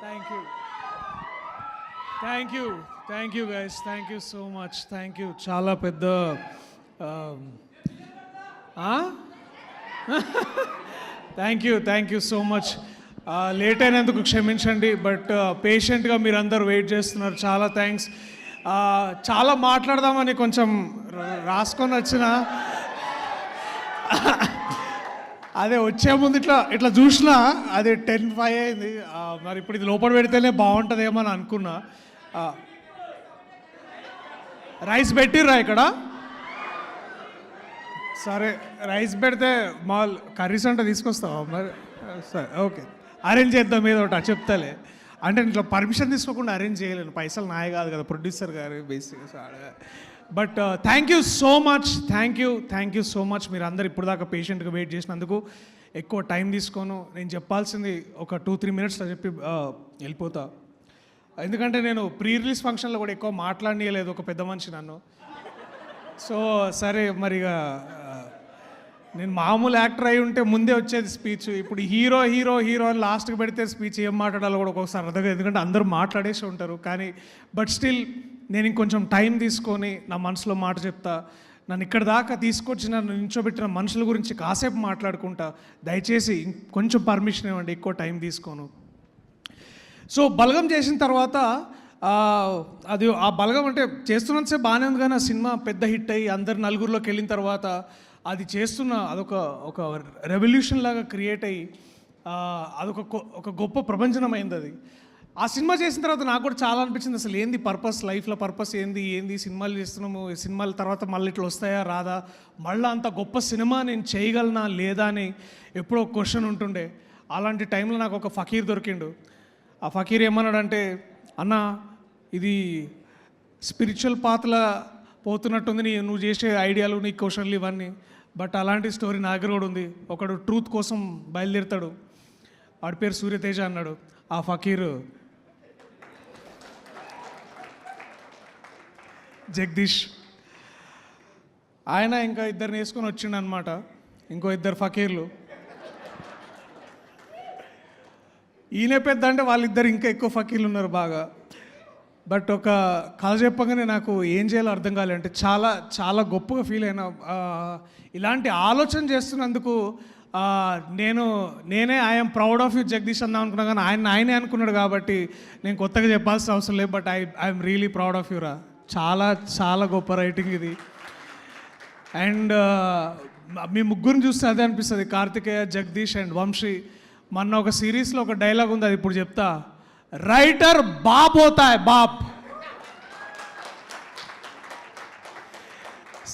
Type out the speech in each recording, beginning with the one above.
Thank you thank you guys, thank you so much, thank you. చాలా పెద్ద thank you so much. Late అయినందుకు క్షమించండి, but పేషెంట్గా మీరందరూ wait చేస్తున్నారు. చాలా థ్యాంక్స్. చాలా మాట్లాడదామని కొంచెం రాసుకొని వచ్చిన, అదే వచ్చే ముందు ఇట్లా ఇట్లా చూసినా అది 10:05 అయింది. మరి ఇప్పుడు ఇది లోపల పెడితేనే బాగుంటుందేమో అని అనుకున్నా. రైస్ పెట్టిర్రా ఇక్కడ? సరే, రైస్ పెడితే మా కర్రీస్ అంటే తీసుకొస్తావా మరి? సరే, ఓకే, అరేంజ్ చేద్దాం ఏదో ఒకటి, చెప్తాలే. అంటే ఇట్లా పర్మిషన్ తీసుకోకుండా అరేంజ్ చేయలేను, పైసలు నాయ కాదు కదా, ప్రొడ్యూసర్ గారు బేసిక్గా. But thank you so much, thank you so much. మీరు అందరు ఇప్పుడు దాకా పేషెంట్గా వెయిట్ చేసినందుకు. ఎక్కువ టైం తీసుకోను, నేను చెప్పాల్సింది ఒక 2-3 మినిట్స్లో చెప్పి వెళ్ళిపోతా. ఎందుకంటే నేను ప్రీ రిలీజ్ ఫంక్షన్లో కూడా ఎక్కువ మాట్లాడనీయలేదు ఒక పెద్ద మనిషి నన్ను. సో సరే, మరిగా నేను మామూలు యాక్టర్ అయి ఉంటే ముందే వచ్చేది స్పీచ్. ఇప్పుడు హీరో అని లాస్ట్కి పెడితే స్పీచ్ ఏం మాట్లాడాలో కూడా ఒక్కొక్కసారి అర్థం, ఎందుకంటే అందరూ మాట్లాడేసి ఉంటారు. కానీ బట్ స్టిల్ నేను ఇంకొంచెం టైం తీసుకొని నా మనసులో మాట చెప్తా. నన్ను ఇక్కడ దాకా తీసుకొచ్చి నన్ను నించోబెట్టిన మనుషుల గురించి కాసేపు మాట్లాడుకుంటా. దయచేసి కొంచెం పర్మిషన్ ఇవ్వండి, ఎక్కువ టైం తీసుకోను. సో బలగం చేసిన తర్వాత అది ఆ బలగం అంటే చేస్తున్నంతసేపు బాగానే ఉంది, కానీ ఆ సినిమా పెద్ద హిట్ అయ్యి అందరు నలుగురిలోకి వెళ్ళిన తర్వాత అది చేస్తున్న అదొక రెవల్యూషన్ లాగా క్రియేట్ అయ్యి ఒక గొప్ప ప్రపంచనం అయింది అది. ఆ సినిమా చేసిన తర్వాత నాకు కూడా చాలా అనిపించింది, అసలు ఏంది పర్పస్, లైఫ్లో పర్పస్ ఏంది సినిమాలు చేస్తున్నాము, సినిమాల తర్వాత మళ్ళీ ఇట్లా వస్తాయా రాదా, మళ్ళీ అంత గొప్ప సినిమా నేను చేయగలనా లేదా అని ఎప్పుడో క్వశ్చన్ ఉంటుండే. అలాంటి టైంలో నాకు ఒక ఫకీర్ దొరికిండు. ఆ ఫకీర్ ఏమన్నాడంటే, అన్న ఇది స్పిరిచువల్ పాత్రలా పోతున్నట్టుంది నువ్వు చేసే ఐడియాలు, నీ క్వశ్చన్లు ఇవన్నీ, బట్ అలాంటి స్టోరీ నా దగ్గర కూడా ఉంది. ఒకడు ట్రూత్ కోసం బయలుదేరుతాడు, వాడి పేరు సూర్యతేజ అన్నాడు. ఆ ఫకీర్ జగదీష్, ఆయన ఇంకా ఇద్దరిని వేసుకొని వచ్చిండు అనమాట, ఇంకో ఇద్దరు ఫకీర్లు. ఈయన పెద్ద అంటే వాళ్ళిద్దరు ఇంకా ఎక్కువ ఫకీర్లు ఉన్నారు బాగా. బట్ ఒక కథ చెప్పగానే నాకు ఏం చేయాలో అర్థం కాలేదు. అంటే చాలా చాలా గొప్పగా ఫీల్ అయినా. ఇలాంటి ఆలోచన చేస్తున్నందుకు నేనే I'm proud of you Jagadish అందాం అనుకున్నా, కానీ ఆయనే అనుకున్నాడు కాబట్టి నేను కొత్తగా చెప్పాల్సిన అవసరం లేదు. But I'm really proud of you రా. చాలా చాలా గొప్ప రైటింగ్ ఇది. అండ్ మీ ముగ్గురిని చూస్తే అదే అనిపిస్తుంది, కార్తికేయ, జగదీష్ అండ్ వంశీ. మొన్న ఒక సిరీస్లో ఒక డైలాగ్ ఉంది, అది ఇప్పుడు చెప్తా. రైటర్ బాప్ హోతా హై, బాప్.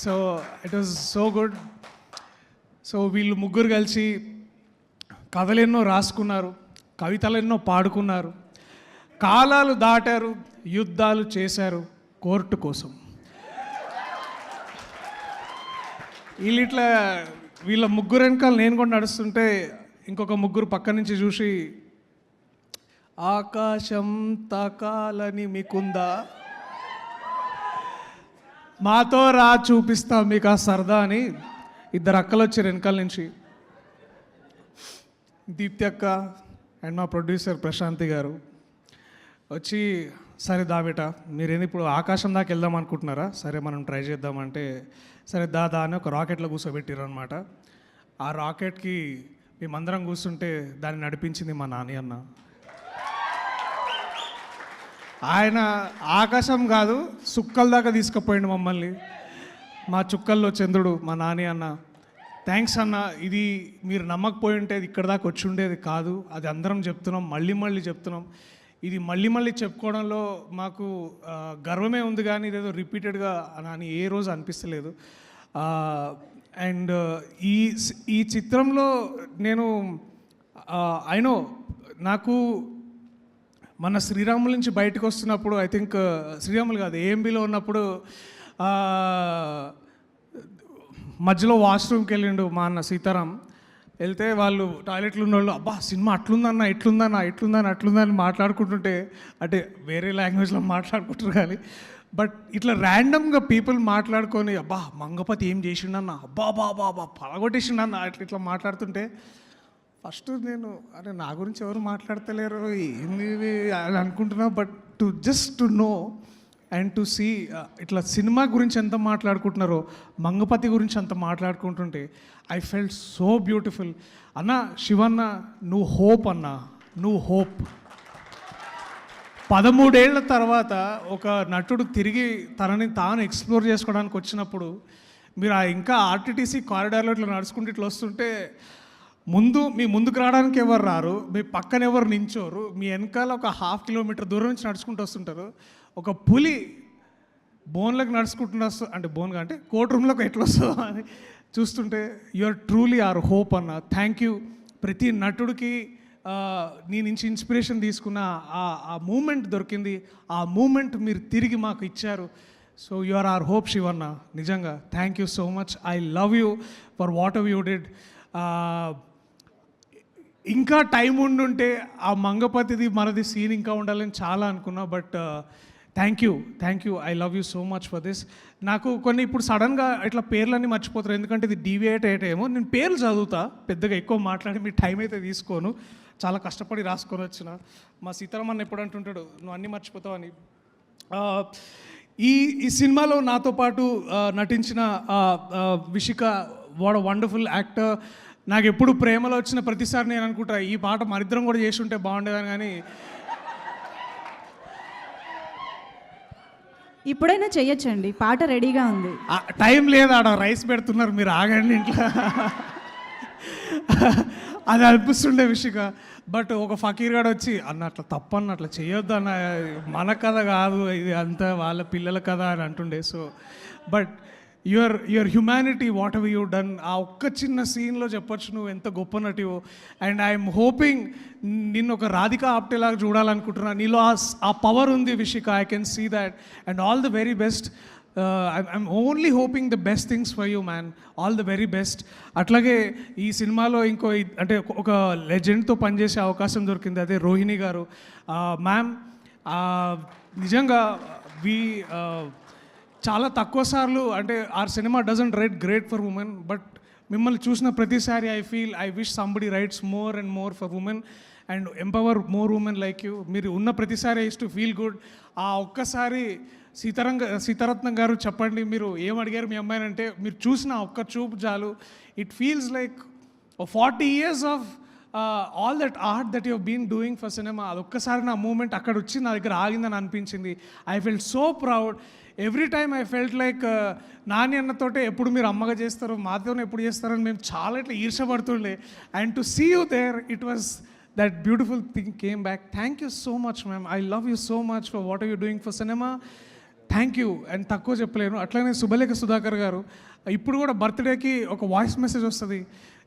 So it was so good. So వీళ్ళు ముగ్గురు కలిసి కథలు ఎన్నో రాసుకున్నారు, కవితలు ఎన్నో పాడుకున్నారు, కాలాలు దాటారు, యుద్ధాలు చేశారు కోర్టు కోసం. వీళ్ళ ముగ్గురు వెనకాల నేను కూడా నడుస్తుంటే ఇంకొక ముగ్గురు పక్క నుంచి చూసి, ఆకాశం తాకాలని మీకుందా, మాతో రా చూపిస్తాం మీకు ఆ సరదా అని ఇద్దరు అక్కలు వచ్చారు వెనకాల నుంచి. దీప్తి అక్క అండ్ మా ప్రొడ్యూసర్ ప్రశాంతి గారు వచ్చి, సరే దాబేట మీరేంది ఇప్పుడు ఆకాశం దాకా వెళ్దాం అనుకుంటున్నారా, సరే మనం ట్రై చేద్దామంటే సరే దాదా అని ఒక రాకెట్లో కూర్చోబెట్టారు అనమాట. ఆ రాకెట్కి మేమందరం కూర్చుంటే దాన్ని నడిపించింది మా నాని అన్న. ఆయన ఆకాశం కాదు సుక్కల దాకా తీసుకుపోయిండు మమ్మల్ని. మా చుక్కల్లో చంద్రుడు మా నాని అన్న. థ్యాంక్స్ అన్న. ఇది మీరు నమ్మకపోయి ఉంటే ఇక్కడ దాకా వచ్చి ఉండేది కాదు. అది అందరం చెప్తున్నాం, మళ్ళీ చెప్తున్నాం. ఇది మళ్ళీ చెప్పుకోవడంలో మాకు గర్వమే ఉంది, కానీ ఇదేదో రిపీటెడ్గా అని ఏ రోజు అనిపిస్తలేదు. అండ్ ఈ చిత్రంలో నేను అయినో నాకు మన శ్రీరాముల నుంచి బయటకు వస్తున్నప్పుడు, ఐ థింక్ శ్రీరాములు కాదు ఏఎంబీలో ఉన్నప్పుడు మధ్యలో వాష్రూమ్కి వెళ్ళిండు మా అన్న సీతారాం. వెళ్తే వాళ్ళు టాయిలెట్లు ఉన్న వాళ్ళు, అబ్బా సినిమా అట్లుందన్న అట్లుందని మాట్లాడుకుంటుంటే, అంటే వేరే లాంగ్వేజ్లో మాట్లాడుకుంటారు కానీ, బట్ ఇట్లా ర్యాండమ్గా పీపుల్ మాట్లాడుకొని, అబ్బా మంగపతి ఏం చేసిండన్న, అబ్బా పలగొట్టేసిండన్న, ఇట్లా మాట్లాడుతుంటే ఫస్ట్ నేను అరే నా గురించి ఎవరు మాట్లాడతలేరు ఏంది ఇది అని అనుకుంటున్నా, but to know and to see ఇట్లా సినిమా గురించి ఎంత మాట్లాడుకుంటున్నారో, మంగపతి గురించి అంత మాట్లాడుకుంటుంటే ఐ ఫెల్ట్ సో బ్యూటిఫుల్. అన్న శివన్న, నువ్వు హోప్ అన్న, నువ్వు హోప్. 13 ఏళ్ల తర్వాత ఒక నటుడు తిరిగి తనని తాను ఎక్స్ప్లోర్ చేసుకోవడానికి వచ్చినప్పుడు మీరు ఇంకా ఆర్టీటీసీ కారిడార్లో ఇట్లా నడుచుకుంటూ ఇట్లా వస్తుంటే మీ ముందుకు రావడానికి ఎవరు రారు, మీ పక్కన ఎవరు నించోరు, మీ వెనకాల ఒక 1/2 కిలోమీటర్ దూరం నుంచి నడుచుకుంటూ వస్తుంటారు. ఒక పులి బోన్లకు నడుచుకుంటున్న అంటే బోన్గా అంటే కోర్ట్ రూమ్లోకి ఎట్లా వస్తుందో అని చూస్తుంటే you are truly our hope అన్న. Thank you. ప్రతి నటుడికి నీ నుంచి ఇన్స్పిరేషన్ తీసుకున్న ఆ మూమెంట్ దొరికింది, ఆ మూమెంట్ మీరు తిరిగి మాకు ఇచ్చారు. So you are our hope Shivanna. నిజంగా thank you so much. I love you for whatever you did. ఇంకా టైం ఉండుంటే ఆ మంగపతిది మనది సీన్ ఇంకా ఉండాలని చాలా అనుకున్నా, but thank you. I love you so much for this. నాకు కొన్ని ఇప్పుడు సడన్గా ఇట్లా పేర్లన్నీ మర్చిపోతారు, ఎందుకంటే ఇది డీవియేట్ అయ్యేటేమో. నేను పేర్లు చదువుతా, పెద్దగా ఎక్కువ మాట్లాడి మీ టైం అయితే తీసుకోను, చాలా కష్టపడి రాసుకొని వచ్చిన. మా సీతారామన్ ఎప్పుడు అంటుంటాడు నువ్వు అన్నీ మర్చిపోతావు అని. ఈ సినిమాలో నాతో పాటు నటించిన Vishika, what a wonderful actor. నాకు ఎప్పుడు ప్రేమలో వచ్చిన ప్రతిసారి నేను అనుకుంటా ఈ పాట మరిద్దరం కూడా చేసి ఉంటే బాగుండేదని, కానీ ఇప్పుడైనా చెయ్యొచ్చండి, పాట రెడీగా ఉంది. టైం లేదు, ఆడ రైస్ పెడుతున్నారు, మీరు ఆగండి ఇంట్లో అది అనిపిస్తుండే విషిక. బట్ ఒక ఫకీర్ గాడు వచ్చి అన్న అట్లా తప్పన్న, అట్లా చేయొద్దు అన్న, మన కథ కాదు ఇది, అంతా వాళ్ళ పిల్లల కథ అని అంటుండే. So but your humanity, what ever you done, ఆ ఒక్క చిన్న సీన్లో చెప్పొచ్చు నువ్వు ఎంత గొప్ప నటివో. అండ్ ఐఎమ్ హోపింగ్ నిన్ను ఒక రాధికా ఆప్టేలాగా చూడాలనుకుంటున్నా. నీలో ఆ పవర్ ఉంది Vishika, I can see that. And all the very best. I'm only hoping the best things for you man. All the very best. అట్లాగే ఈ సినిమాలో అంటే ఒక లెజెండ్తో పనిచేసే అవకాశం దొరికింది, అదే రోహిణి గారు. మ్యామ్ నిజంగా చాలా తక్కువ సార్లు అంటే our cinema doesn't write great for women, but మిమ్మల్ని చూసిన ప్రతిసారి I wish somebody writes more and more for women and empower more women like you. మీరు ఉన్న ప్రతిసారి ఐస్ టు ఫీల్ గుడ్. ఆ ఒక్కసారి సీతారత్నం గారు చెప్పండి, మీరు ఏం అడిగారు మీ అమ్మాయిని అంటే, మీరు చూసిన ఒక్క చూపు చాలు, it feels like 40 years of all that art that you been doing for cinema. అదొక్కసారి నా మూమెంట్ అక్కడ వచ్చి నా దగ్గర ఆగిందని అనిపించింది. I felt so proud. Every time I felt like Nani అన్నతోటే ఎప్పుడు మీరు అమ్మగా చేస్తారు, మాతోనే ఎప్పుడు చేస్తారని మేము చాలా ఇట్లా ఈర్షపడుతుండే. And to see you there, it was that beautiful thing came back. Thank you so much ma'am. I love you so much for what are you doing for cinema. Thank you. And తక్కువ చెప్పలేను. అట్లానే శుభలేఖ సుధాకర్ గారు, ఇప్పుడు కూడా బర్త్డేకి ఒక voice message వస్తుంది.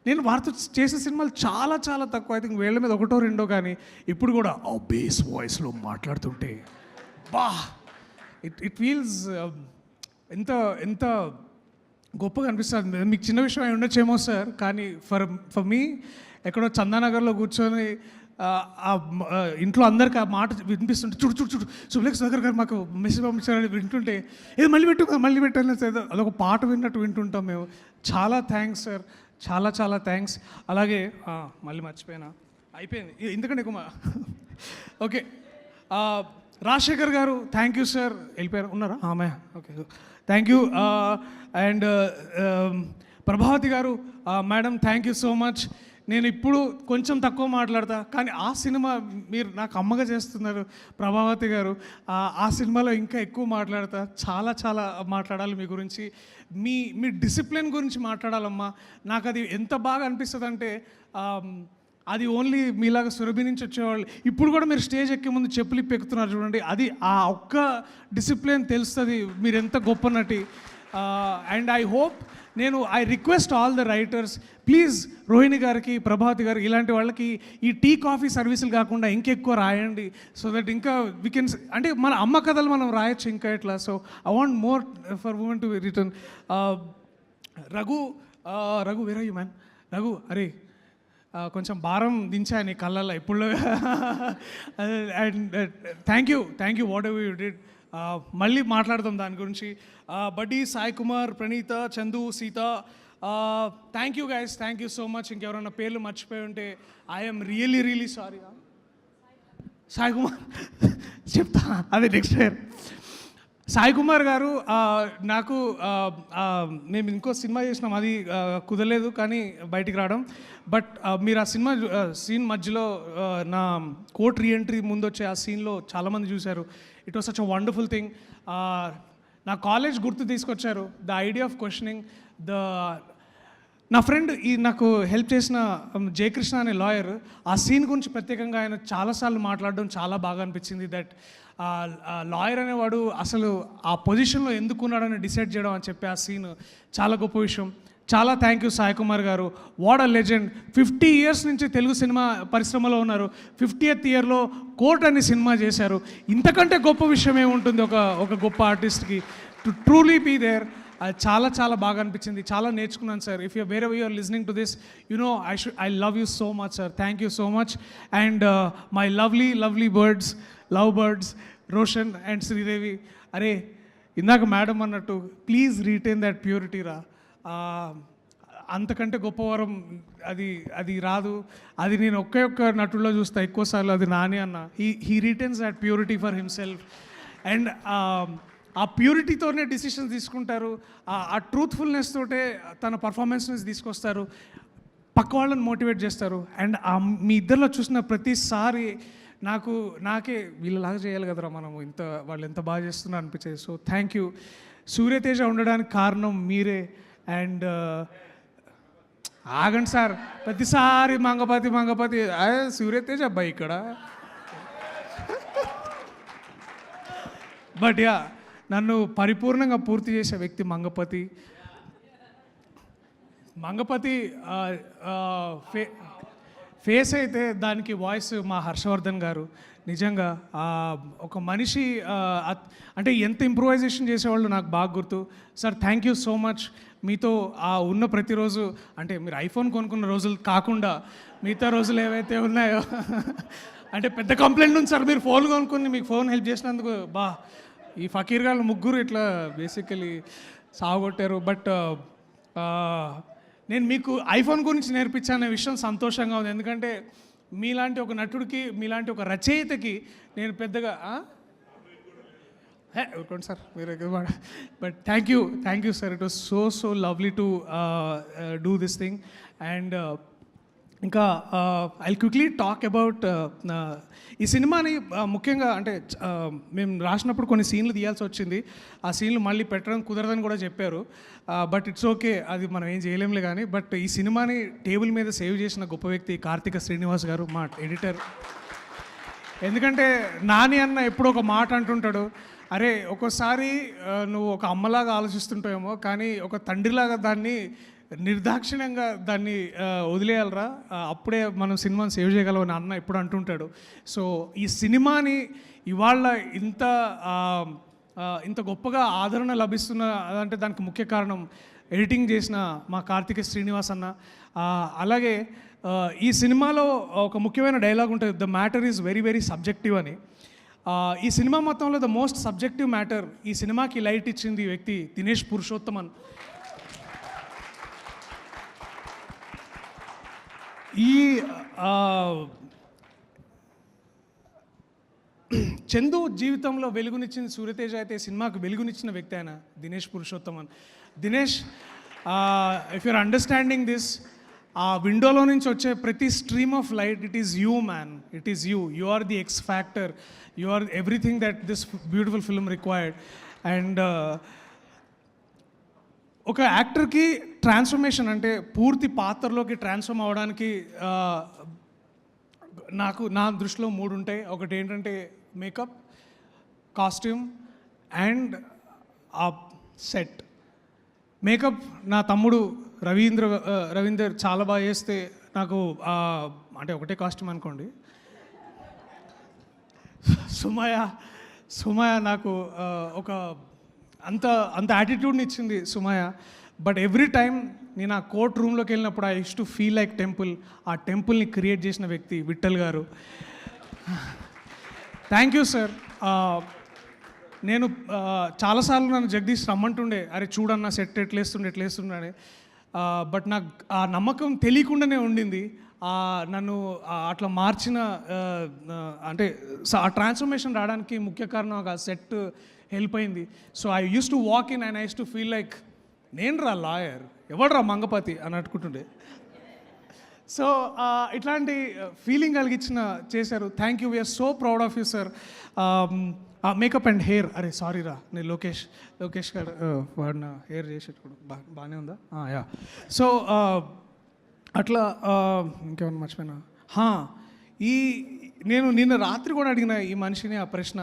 నేను వారితో చేసే సినిమాలు చాలా చాలా తక్కువ, ఐ థింక్ వేళ్ళ మీద 1 or 2, కానీ ఇప్పుడు కూడా ఆ బేస్ వాయిస్లో మాట్లాడుతుంటే బా ఇట్ ఫీల్స్ ఎంత గొప్పగా అనిపిస్తుంది. మీకు చిన్న విషయం అయి ఉండొచ్చేమో సార్, కానీ ఫర్ మీ ఎక్కడో చందానగర్లో కూర్చొని ఇంట్లో అందరికి ఆ మాట వినిపిస్తుంటే చూడు శుభలేఖ సుధాకర్ గారు మాకు మెసేజ్ పంపించారని వింటుంటే ఏదో మళ్ళీ పెట్టాలి అదొక పాట విన్నట్టు వింటుంటాం మేము. చాలా థ్యాంక్స్ సార్, చాలా చాలా థ్యాంక్స్. అలాగే మళ్ళీ మర్చిపోయినా, అయిపోయింది ఎందుకంటే ఎక్కువ ఓకే. రాజశేఖర్ గారు థ్యాంక్ యూ సార్. వెళ్ళిపోయారు, ఉన్నారా? ఆమె okay, thank you. And Prabhavati garu, madam thank you so much. నేను ఇప్పుడు కొంచెం తక్కువ మాట్లాడతా, కానీ ఆ సినిమా మీరు నాకు అమ్మగా చేస్తున్నారు ప్రభావతి గారు. ఆ సినిమాలో ఇంకా ఎక్కువ మాట్లాడతా, చాలా చాలా మాట్లాడాలి మీ గురించి. మీ డిసిప్లిన్ గురించి మాట్లాడాలమ్మా. నాకు అది ఎంత బాగా అనిపిస్తుంది అంటే, అది ఓన్లీ మీలాగా సురభి నుంచి వచ్చేవాళ్ళు ఇప్పుడు కూడా మీరు స్టేజ్ ఎక్కే ముందు చెప్పులు ఎక్కుతున్నారు చూడండి, అది ఆ ఒక్క డిసిప్లిన్ తెలుస్తుంది మీరు ఎంత గొప్ప నటి. And I request all the writers, please Rohini గారికి, ప్రభావతి గారికి, ఇలాంటి వాళ్ళకి ఈ టీ కాఫీ సర్వీసులు కాకుండా ఇంకెక్కువ రాయండి. సో దట్ ఇంకా వీ కెన్, అంటే మన అమ్మ కథలు మనం రాయొచ్చు ఇంకా ఇట్లా. So I want more for women to return. Raghu where are you man? Raghu, అరే కొంచెం భారం దించా నీ కళ్ళల్లో ఇప్పుడు. And thank you whatever you did. మళ్ళీ మాట్లాడదాం దాని గురించి. Buddy, Sai Kumar, Praneetha, Chandu, Seetha, thank you guys, thank you so much. ఇంకెవరన్నా పేర్లు మర్చిపోయి ఉంటే I'm really sorry. Sai Kumar చెప్తా, అదే నెక్స్ట్ ఇయర్. సాయి కుమార్ గారు నాకు మేము ఇంకో సినిమా చేసినాం, అది కుదరలేదు కానీ బయటికి రావడం. బట్ మీరు ఆ సినిమా సీన్ మధ్యలో నా కోర్ట్ రీఎంట్రీ ముందు వచ్చే ఆ సీన్లో చాలామంది చూశారు. It was such a wonderful thing. నా కాలేజ్ గుర్తు తీసుకొచ్చారు. ద ఐడియా ఆఫ్ క్వశ్చనింగ్ నా ఫ్రెండ్ నాకు హెల్ప్ చేసిన జయకృష్ణ అనే లాయర్, ఆ సీన్ గురించి ప్రత్యేకంగా ఆయన చాలాసార్లు మాట్లాడడం చాలా బాగా అనిపించింది. దట్ లాయర్ అనేవాడు అసలు ఆ పొజిషన్లో ఎందుకు ఉన్నాడని డిసైడ్ చేయడం అని చెప్పి ఆ సీన్ చాలా గొప్ప విషయం. చాలా థ్యాంక్ యూ సాయి కుమార్ గారు. What a legend. 50 years నుంచి తెలుగు సినిమా పరిశ్రమలో ఉన్నారు. 50th yearలో కోర్ట్ అనే సినిమా చేశారు. ఇంతకంటే గొప్ప విషయం ఏముంటుంది ఒక గొప్ప ఆర్టిస్ట్కి. To truly be there. అది చాలా బాగా అనిపించింది. చాలా నేర్చుకున్నాను sir. If you wherever you are listening to this, you know I love you so much sir. Thank you so much. And my lovely birds, love birds, Roshan and Sridevi. అరే ఇందాక madam అన్నట్టు please retain that purity రా. అంతకంటే గొప్ప వరం అది రాదు. అది నేను ఒక్క నటుల్లో చూస్తా ఎక్కువసార్లు, అది నాని అన్న. He retains that purity for himself. And ఆ ప్యూరిటీతోనే డిసిషన్స్ తీసుకుంటారు. ఆ ట్రూత్ఫుల్నెస్ తోటే తన పర్ఫార్మెన్స్ని తీసుకొస్తారు, పక్క వాళ్ళని మోటివేట్ చేస్తారు. అండ్ మీ ఇద్దరిలో చూసిన ప్రతిసారి నాకే వీళ్ళలాగా చేయాలి కదరా మనము, వాళ్ళు ఎంత బాగా చేస్తున్నారు అనిపించేది. So thank you. సూర్యతేజ ఉండడానికి కారణం మీరే. అండ్ ఆగండి సార్, ప్రతిసారి మంగపతి సూర్యతేజ అబ్బాయి ఇక్కడ. బట్ యా, నన్ను పరిపూర్ణంగా పూర్తి చేసే వ్యక్తి మంగపతి ఫేస్ అయితే దానికి వాయిస్ మా హర్షవర్ధన్ గారు. నిజంగా ఒక మనిషి అంటే ఎంత ఇంప్రూవైజేషన్ చేసేవాళ్ళు నాకు బాగా గుర్తు. Sir thank you so much. మీతో ఉన్న ప్రతిరోజు, అంటే మీరు ఐఫోన్ కొనుక్కున్న రోజులు కాకుండా మిగతా రోజులు ఏవైతే ఉన్నాయో అంటే పెద్ద కంప్లైంట్ ఉంది సార్, మీరు ఫోన్ కొనుక్కుని మీకు ఫోన్ హెల్ప్ చేసినందుకు ఈ ఫకీర్ గారు ముగ్గురు ఇట్లా బేసికలీ సాగొట్టారు. బట్ నేను మీకు ఐఫోన్ గురించి నేర్పించానే విషయం సంతోషంగా ఉంది. ఎందుకంటే మీలాంటి ఒక నటుడికి, మీలాంటి ఒక రచయితకి నేను పెద్దగా ఊరుకోండి సార్ మీరు. But thank you sir. It was so lovely to do this thing. And ఇంకా ఐ క్విక్లీ టాక్ అబౌట్ ఈ సినిమాని. ముఖ్యంగా అంటే మేము రాసినప్పుడు కొన్ని సీన్లు తీయాల్సి వచ్చింది. ఆ సీన్లు మళ్ళీ పెట్టడం కుదరదని కూడా చెప్పారు. బట్ ఇట్స్ ఓకే, అది మనం ఏం చేయలేంలే కానీ. బట్ ఈ సినిమాని టేబుల్ మీద సేవ్ చేసిన గొప్ప వ్యక్తి కార్తిక శ్రీనివాస్ గారు, మా ఎడిటర్. ఎందుకంటే నాని అన్న ఎప్పుడో ఒక మాట అంటుంటాడు, అరే ఒక్కోసారి నువ్వు ఒక అమ్మలాగా ఆలోచిస్తుంటావేమో కానీ ఒక తండ్రిలాగా దాన్ని నిర్దాక్షిణ్యంగా దాన్ని వదిలేయాలరా, అప్పుడే మనం సినిమాని సేవ్ చేయగలమని అన్న ఎప్పుడు అంటుంటాడు. సో ఈ సినిమాని ఇవాళ ఇంత గొప్పగా ఆదరణ లభిస్తున్న అంటే దానికి ముఖ్య కారణం ఎడిటింగ్ చేసిన మా కార్తిక శ్రీనివాస్ అన్న. అలాగే ఈ సినిమాలో ఒక ముఖ్యమైన డైలాగ్ ఉంటుంది, the matter is very subjective అని. ఈ సినిమా మొత్తంలో ద మోస్ట్ సబ్జెక్టివ్ మ్యాటర్, ఈ సినిమాకి లైట్ ఇచ్చింది ఈ వ్యక్తి దినేష్ పురుషోత్తమన్. చందు జీవితంలో వెలుగునిచ్చింది సూర్యతేజ అయితే సినిమాకు వెలుగునిచ్చిన వ్యక్తి ఆయన Dinesh Purushothaman. Dinesh, if your understanding this, ఆ విండోలో నుంచి వచ్చే ప్రతి stream of light, it is you man, it is you are the x factor, you are everything that this beautiful film required. And ఒక యాక్టర్కి ట్రాన్స్ఫర్మేషన్ అంటే పూర్తి పాత్రలోకి ట్రాన్స్ఫార్మ్ అవ్వడానికి నా దృష్టిలో 3 ఉంటాయి. ఒకటి ఏంటంటే మేకప్, కాస్ట్యూమ్ అండ్ ఆ సెట్. మేకప్ నా తమ్ముడు రవీందర్ చాలా బాగా చేస్తే నాకు అంటే ఒకటే కాస్ట్యూమ్ అనుకోండి. సుమయ నాకు ఒక అంత యాటిట్యూడ్ని ఇచ్చింది సుమయ. బట్ ఎవ్రీ టైం నేను ఆ కోర్ట్ రూమ్లోకి వెళ్ళినప్పుడు I use to feel like temple. ఆ టెంపుల్ని క్రియేట్ చేసిన వ్యక్తి విఠల్ గారు. Thank you sir. నేను చాలాసార్లు నన్ను జగదీష్ రమ్మంటుండే, అరే చూడన్నా సెట్ ఎట్లేస్తుండే అని. బట్ నాకు ఆ నమ్మకం తెలియకుండానే ఉండింది. నన్ను అట్లా మార్చిన అంటే ఆ ట్రాన్స్ఫర్మేషన్ రావడానికి ముఖ్య కారణం ఆ సెట్ హెల్ప్ అయింది. So I use to walk in and I use to feel like నేను రా లాయర్, ఎవడు రా మంగపతి అని అనుకుంటుండే. సో ఇట్లాంటి ఫీలింగ్ కలిగించిన చేశారు. Thank you, we're so proud of you sir. Makeup and hair, అరే సారీ రా, నేను లోకేష్ గారు వాడిన హెయిర్ చేసేటప్పుడు బాగానే ఉందా? యా. సో అట్లా ఇంకేమన్నా మర్చిపోయినా, నేను నిన్న రాత్రి కూడా అడిగిన ఈ మనిషిని ఆ ప్రశ్న,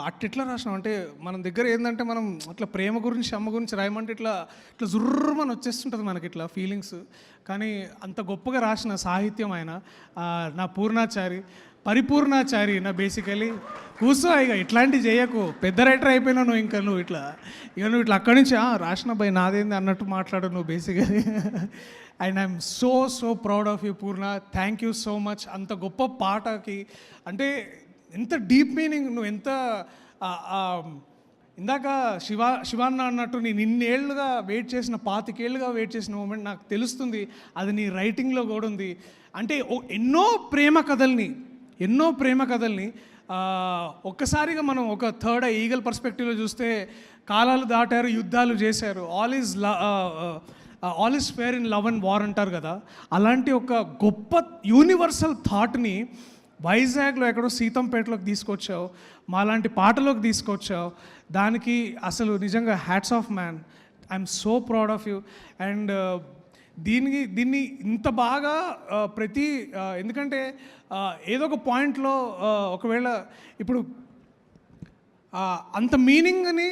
అట్లా రాసినాం అంటే మన దగ్గర ఏంటంటే మనం అట్లా ప్రేమ గురించి అమ్మ గురించి రాయమంటే ఇట్లా జుర్రమని వచ్చేస్తుంటుంది మనకి ఇట్లా ఫీలింగ్స్. కానీ అంత గొప్పగా రాసిన సాహిత్యం ఆయన, నా పూర్ణాచారి, పరిపూర్ణాచారి నా బేసికలీ. కూర్చో ఇక ఇట్లాంటివి చేయకు, పెద్ద రైటర్ అయిపోయినావు నువ్వు. ఇంకా నువ్వు ఇట్లా అక్కడి నుంచి రాసిన బై నాదేంది అన్నట్టు మాట్లాడు నువ్వు basically. And I'm so proud of you Purna, thank you so much. అంత గొప్ప పాటకి అంటే ఎంత డీప్ మీనింగ్, నువ్వు ఎంత ఇందాక శివాన్న అన్నట్టు నేను ఇన్నేళ్లుగా వెయిట్ చేసిన 25 ఏళ్ళుగా వెయిట్ చేసిన మూమెంట్ నాకు తెలుస్తుంది, అది నీ రైటింగ్లో కూడా ఉంది. అంటే ఎన్నో ప్రేమ కథల్ని ఒక్కసారిగా మనం ఒక థర్డ్ ఈగల్ పర్స్పెక్టివ్లో చూస్తే కాలాలు దాటారు, యుద్ధాలు చేశారు, all is fair in love and war అంటారు కదా. అలాంటి ఒక గొప్ప యూనివర్సల్ థాట్ని వైజాగ్లో ఎక్కడో సీతంపేటలోకి తీసుకొచ్చావు, మాలాంటి పాటలోకి తీసుకొచ్చావు. దానికి అసలు నిజంగా hats off man. I'm so proud of you. And దీన్ని ఇంత బాగా ఎందుకంటే ఏదో ఒక పాయింట్లో ఒకవేళ ఇప్పుడు అంత మీనింగ్ని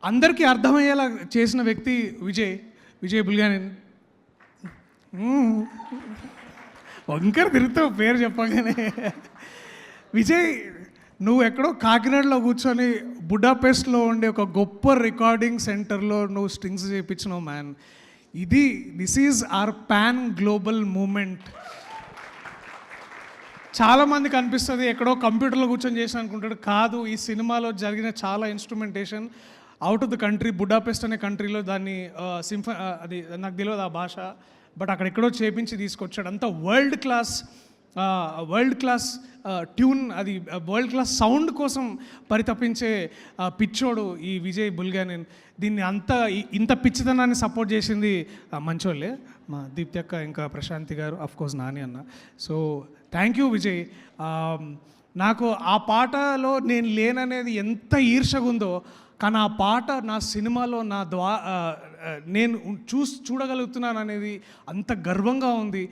అందరికీ అర్థమయ్యేలా చేసిన వ్యక్తి విజయ్ బుల్గానిన్. వంకర తిరుగుతావు పేరు చెప్పగానే. విజయ్, నువ్వు ఎక్కడో కాకినాడలో కూర్చొని బుడాపెస్ట్లో ఉండే ఒక గొప్ప రికార్డింగ్ సెంటర్లో నువ్వు స్ట్రింగ్స్ చేయించినావు man. This is our pan global moment. చాలామందికి అనిపిస్తుంది ఎక్కడో కంప్యూటర్లో కూర్చొని చేసిన అనుకుంటాడు. కాదు, ఈ సినిమాలో జరిగిన చాలా instrumentation out of the country, Budapest అనే కంట్రీలో దాన్ని అది నాకు తెలియదు ఆ భాష, బట్ అక్కడ ఎక్కడో చేపించి తీసుకొచ్చాడు. అంత వరల్డ్ క్లాస్ ట్యూన్, అది వరల్డ్ క్లాస్ సౌండ్ కోసం పరితపించే పిచ్చోడు ఈ విజయ్ బుల్గానిన్. దీన్ని ఇంత పిచ్చితనాన్ని సపోర్ట్ చేసింది మంచోళ్ళే, మా దీప్తి అక్క, ఇంకా ప్రశాంతి గారు, అఫ్కోర్స్ నాని అన్న. So thank you Vijay. నాకు ఆ పాటలో నేను లేననేది ఎంత ఈర్షగా ఉందో, కానీ ఆ పాట నా సినిమాలో నేను చూడగలుగుతున్నాను అనేది అంత గర్వంగా ఉంది.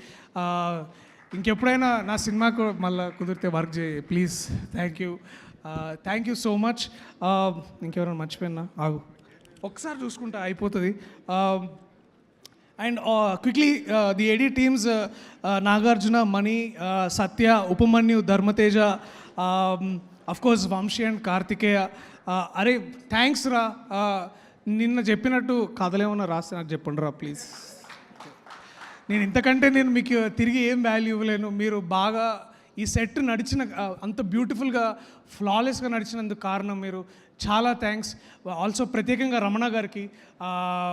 ఇంకెప్పుడైనా నా సినిమాకు మళ్ళీ కుదిరితే వర్క్ చేయి please. Thank you so much. ఇంకెవరైనా మర్చిపోయినా ఆగు, ఒకసారి చూసుకుంటా అయిపోతుంది. And quickly the AD teams, Nagarjuna, Mani, Satya, Upamanyu, Dharmateja, of course Vamsi and Karthikeya. అరే థ్యాంక్స్ రా. నిన్న చెప్పినట్టు కథలేమన్నా రాస్తే నాకు చెప్పండి రా ప్లీజ్. నేను ఇంతకంటే మీకు తిరిగి ఏం వాల్యూ ఇవ్వలేను. మీరు బాగా ఈ సెట్ నడిచిన అంత బ్యూటిఫుల్గా ఫ్లాలెస్గా నడిచినందుకు కారణం మీరు. చాలా థ్యాంక్స్. ఆల్సో ప్రత్యేకంగా రమణ గారికి,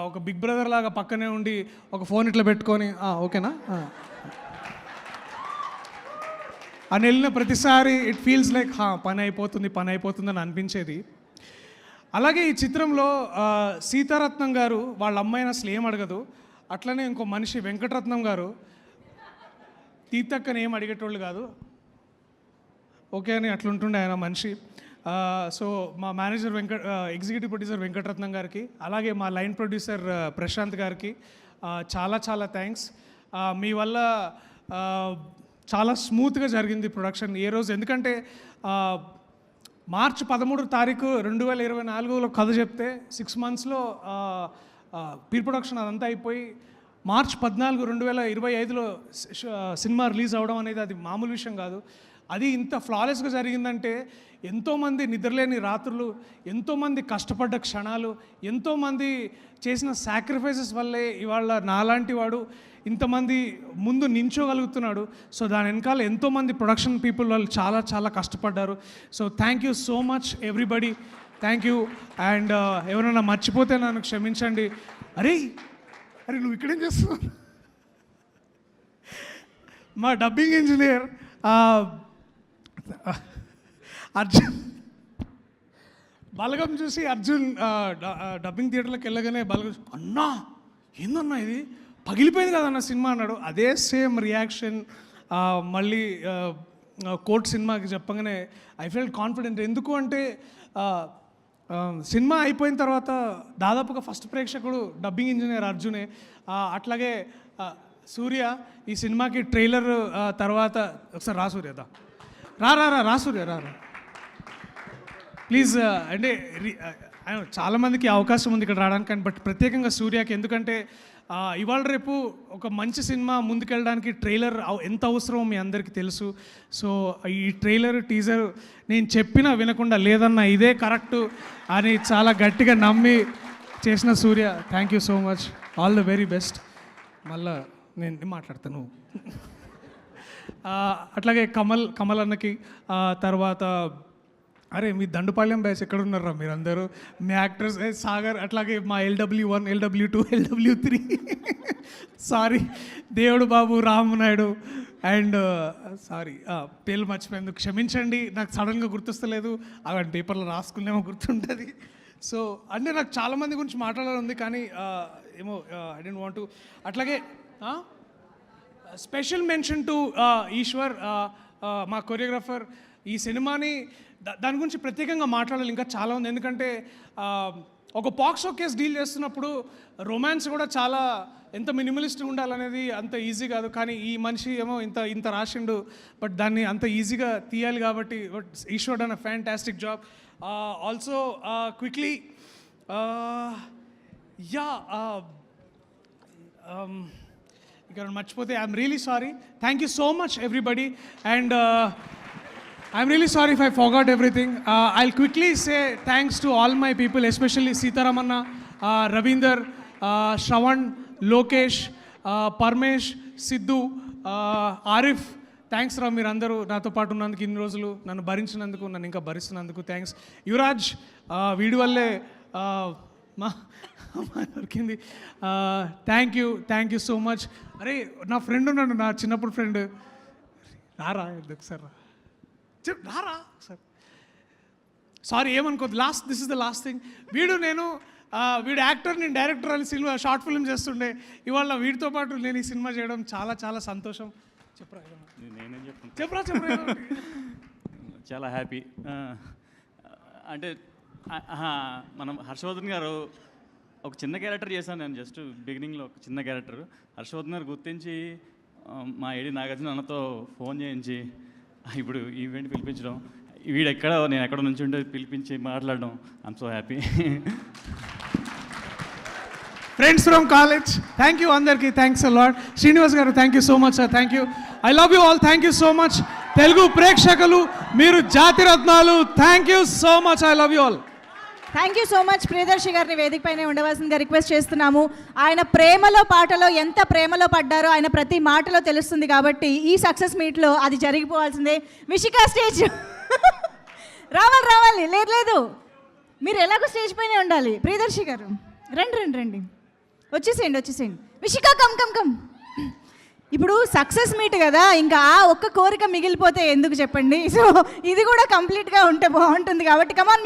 ఒక బిగ్ బ్రదర్ లాగా పక్కనే ఉండి ఒక ఫోన్ ఇట్లా పెట్టుకొని ఓకేనా అని వెళ్ళిన ప్రతిసారి ఇట్ ఫీల్స్ లైక్ పని అయిపోతుంది అని అనిపించేది. అలాగే ఈ చిత్రంలో సీతారత్నం గారు వాళ్ళ అమ్మాయిని అసలు ఏం అడగదు. అట్లనే ఇంకో మనిషి వెంకటరత్నం గారు తీర్థక్కని ఏం అడిగేటోళ్ళు కాదు, ఓకే అని అట్లుంటుండే ఆయన మనిషి. సో మా మేనేజర్ ఎగ్జిక్యూటివ్ ప్రొడ్యూసర్ వెంకటరత్నం గారికి, అలాగే మా లైన్ ప్రొడ్యూసర్ ప్రశాంత్ గారికి చాలా థ్యాంక్స్. మీ వల్ల చాలా స్మూత్గా జరిగింది ప్రొడక్షన్ ఏ రోజు. ఎందుకంటే మార్చి 13 తారీఖు 2024లో కథ చెప్తే 6 monthsలో ప్రీ ప్రొడక్షన్ అదంతా అయిపోయి మార్చి 14, 2025లో సినిమా రిలీజ్ అవ్వడం అనేది అది మామూలు విషయం కాదు. అది ఇంత ఫ్లాలెస్గా జరిగిందంటే ఎంతోమంది నిద్రలేని రాత్రులు, ఎంతోమంది కష్టపడ్డ క్షణాలు, ఎంతోమంది చేసిన సాక్రిఫైసెస్ వల్లే ఇవాళ నాలాంటి వాడు ఇంతమంది ముందు నించోగలుగుతున్నాడు. సో దాని వెనకాల ఎంతోమంది ప్రొడక్షన్ పీపుల్ వాళ్ళు చాలా కష్టపడ్డారు. So thank you so much everybody, thank you. And ఎవరైనా మర్చిపోతే నన్ను క్షమించండి. అరే నువ్వు ఇక్కడేం చేస్తున్నావు? మా డబ్బింగ్ ఇంజనీర్ అర్జున్ బలగం చూసి అర్జున్ డబ్బింగ్ థియేటర్లోకి వెళ్ళగానే బలగం అన్నా ఏందన్నా ఇది పగిలిపోయింది కదన్న సినిమా అన్నాడు. అదే సేమ్ రియాక్షన్ మళ్ళీ కోర్ట్ సినిమాకి చెప్పగానే ఐ ఫెల్ట్ కాన్ఫిడెంట్. ఎందుకు అంటే సినిమా అయిపోయిన తర్వాత దాదాపుగా ఫస్ట్ ప్రేక్షకుడు డబ్బింగ్ ఇంజనీర్ అర్జునే. అట్లాగే సూర్య ఈ సినిమాకి ట్రైలర్ తర్వాత ఒకసారి రా సూర్య రా సూర్య రా ప్లీజ్. అంటే చాలామందికి అవకాశం ఉంది ఇక్కడ రావడానికి, కానీ బట్ ప్రత్యేకంగా సూర్యకి ఎందుకంటే ఇవాళ రేపు ఒక మంచి సినిమా ముందుకెళ్ళడానికి ట్రైలర్ ఎంత అవసరమో మీ అందరికీ తెలుసు. సో ఈ ట్రైలర్ టీజర్ నేను చెప్పినా వినకుండా లేదన్నా ఇదే కరెక్టు అని చాలా గట్టిగా నమ్మి చేసిన Surya, thank you so much, all the very best. మళ్ళా నేను మాట్లాడతాను. అట్లాగే కమల్ అన్నకి తర్వాత అరే మీ దండుపాళ్యం బ్యాచ్ ఎక్కడ ఉన్నారా మీరందరూ, మీ యాక్టర్స్ సాగర్, అట్లాగే మా LW1, LW2, LW3 సారీ దేవుడు బాబు, రామనాయుడు అండ్ సారీ పేర్లు మర్చిపోయేందుకు క్షమించండి, నాకు సడన్గా గుర్తొస్తలేదు, అలాంటి పేపర్లో రాసుకునేమో గుర్తుంటుంది. సో అంటే నాకు చాలామంది గురించి మాట్లాడాలి ఉంది కానీ ఏమో ఐ డోంట్ వాంట్ టు. అట్లాగే స్పెషల్ మెన్షన్ టు ఈశ్వర్, మా కొరియోగ్రాఫర్. ఈ సినిమాని దాని గురించి ప్రత్యేకంగా మాట్లాడాలి ఇంకా చాలా ఉంది, ఎందుకంటే ఒక పాక్సో కేసు డీల్ చేస్తున్నప్పుడు రొమాన్స్ కూడా చాలా ఎంత మినిమలిస్ట్ ఉండాలనేది అంత ఈజీ కాదు. కానీ ఈ మనిషి ఏమో ఇంత రాసిండు, బట్ దాన్ని అంత ఈజీగా తీయాలి కాబట్టి Eshwar done a fantastic job. Also quickly ఇక్కడ మర్చిపోతే I'm really sorry. Thank you so much everybody and I'm really sorry if I forgot everything. I'll quickly say thanks to all my people, especially Sitaramanna, Ravinder, Shravan, Lokesh, Parmesh, Sidhu, Arif. Thanks రా మీరందరూ నాతో పాటు ఉన్నందుకు, ఇన్ని రోజులు నన్ను భరించినందుకు, నన్ను ఇంకా భరిస్తున్నందుకు థ్యాంక్స్. యువరాజ్ వీడి వల్లే మా దొరికింది. Thank you so much. అరే నా ఫ్రెండ్ ఉన్నాడు, నా చిన్నప్పుడు ఫ్రెండ్, రారా ఒకసారి రా రారా సార్. సారీ ఏమనుకోద్దు, this is the last thing. వీడు యాక్టర్, నేను డైరెక్టర్ అని సినిమా షార్ట్ ఫిల్మ్ చేస్తుండే. ఇవాళ వీడితో పాటు నేను ఈ సినిమా చేయడం చాలా చాలా సంతోషం. చెప్పరా చాలా హ్యాపీ. అంటే మనం హర్షవర్ధన్ గారు ఒక చిన్న క్యారెక్టర్ చేశాను నేను, జస్ట్ బిగినింగ్లో ఒక చిన్న క్యారెక్టర్. హర్షవర్ధన్ గారు గుర్తించి మా ఏడి నాగార్జున అన్నతో ఫోన్ చేయించి ఇప్పుడు ఈవెంట్ పిలిపించడం, నేను ఎక్కడ నుంచి ఉంటే పిలిపించి మాట్లాడడం, I'm so happy. Friends from college, thank you అందరికీ, థ్యాంక్స్ అ లాట్. శ్రీనివాస్ గారు thank you so much sir, thank you. I love you all, thank you so much. Telugu ప్రేక్షకులు మీరు జాతి రత్నాలు, thank you so much, I love you all. Thank you so much. Priyadarshi గారిని వేదిక పైన ఉండవలసిందిగా request చేస్తున్నాము. ఆయన ప్రేమలో పాటలో ఎంత ప్రేమలో పడ్డారో ఆయన ప్రతి మాటలో తెలుస్తుంది కాబట్టి ఈ సక్సెస్ మీట్లో అది జరిగిపోవాల్సిందే. విషికా స్టేజ్ రావాలి. లేదు మీరు ఎలాగో స్టేజ్ పైనే ఉండాలి. ప్రియదర్శి గారు రండి వచ్చేసేయండి. విషికా కమ్. ఇప్పుడు సక్సెస్ మీట్ కదా, ఇంకా ఆ ఒక్క కోరిక మిగిలిపోతే ఎందుకు చెప్పండి. సో ఇది కూడా కంప్లీట్గా ఉంటే బాగుంటుంది కాబట్టి కమాన్.